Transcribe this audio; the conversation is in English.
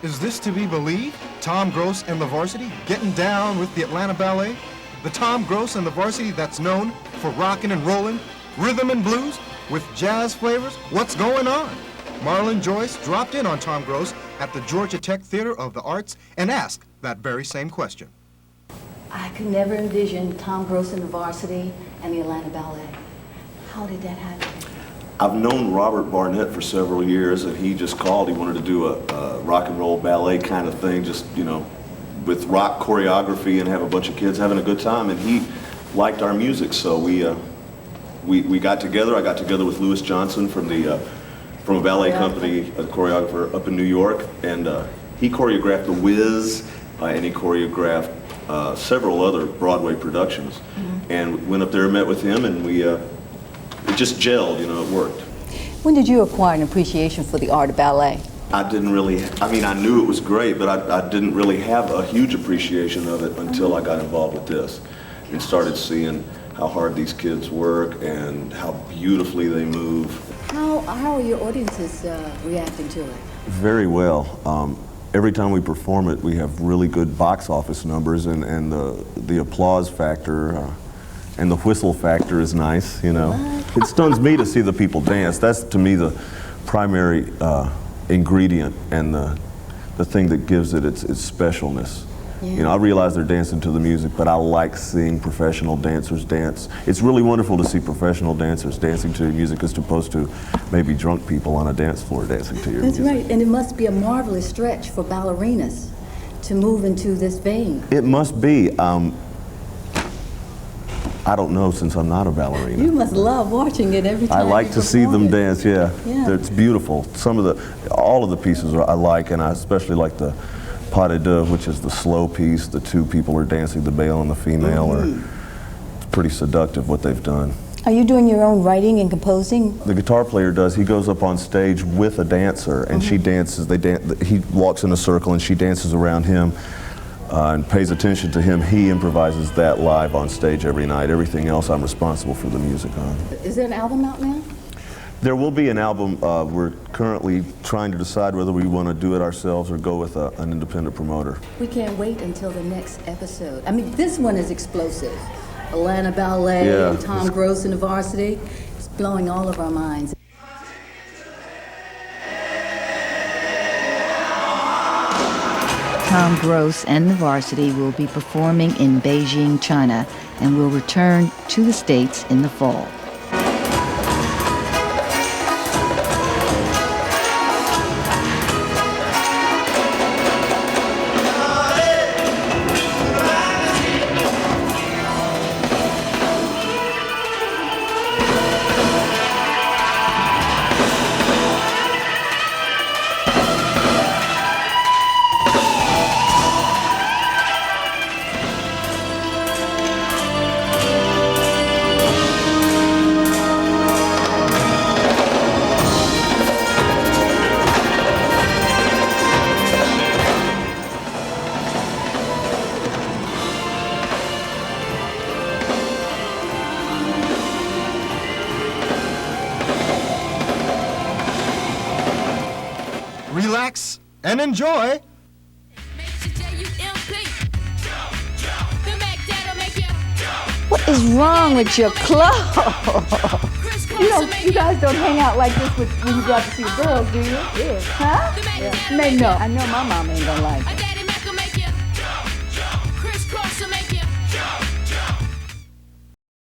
Is this to be believed? Tom Grose and the Varsity getting down with the Atlanta Ballet? The Tom Grose and the Varsity that's known for rockin' and rollin', rhythm and blues, with jazz flavors? What's going on? Marlon Joyce dropped in on Tom Grose at the Georgia Tech Theater of the Arts and asked that very same question. I could never envision Tom Grose and the Varsity and the Atlanta Ballet. How did that happen? I've known Robert Barnett for several years, and he just called. He wanted to do a rock and roll ballet kind of thing, just, you know, with rock choreography and have a bunch of kids having a good time. And he liked our music, so we got together. I got together with Louis Johnson from a ballet company, a choreographer up in New York, and he choreographed The Wiz, and he choreographed several other Broadway productions. And went up there and met with him, and it just gelled, you know, it worked. When did you acquire an appreciation for the art of ballet? I didn't really, I mean, I knew it was great, but I didn't really have a huge appreciation of it until I got involved with this and started seeing how hard these kids work and how beautifully they move. How are your audiences reacting to it? Very well. Every time we perform it, we have really good box office numbers, and the applause factor and the whistle factor is nice, you know. It stuns me to see the people dance. That's, to me, the primary ingredient and the thing that gives it its specialness. Yeah. You know, I realize they're dancing to the music, but I like seeing professional dancers dance. It's really wonderful to see professional dancers dancing to your music as opposed to maybe drunk people on a dance floor dancing to your music. That's right, and it must be a marvelous stretch for ballerinas to move into this vein. It must be. I don't know, since I'm not a ballerina. You must love watching it every time. I like to see them dance, yeah. It's beautiful. All of the pieces I like, and I especially like the pas de deux, which is the slow piece. The two people are dancing, the male and the female. It's pretty seductive what they've done. Are you doing your own writing and composing? The guitar player does. He goes up on stage with a dancer, and she dances. He walks in a circle, and she dances around him. And pays attention to him. He improvises that live on stage every night. Everything else I'm responsible for the music on. Is there an album out now? There will be an album. We're currently trying to decide whether we want to do it ourselves or go with an independent promoter. We can't wait until the next episode. I mean, this one is explosive. Atlanta Ballet and Tom Grose and the Varsity. It's blowing all of our minds. Tom Grose and the Varsity will be performing in Beijing, China, and will return to the States in the fall. Relax and enjoy. What is wrong with your clothes? You guys don't hang out like this when you go out to see the girls, do you? Yeah. Huh? Yeah. No, I know my mom ain't gonna like it.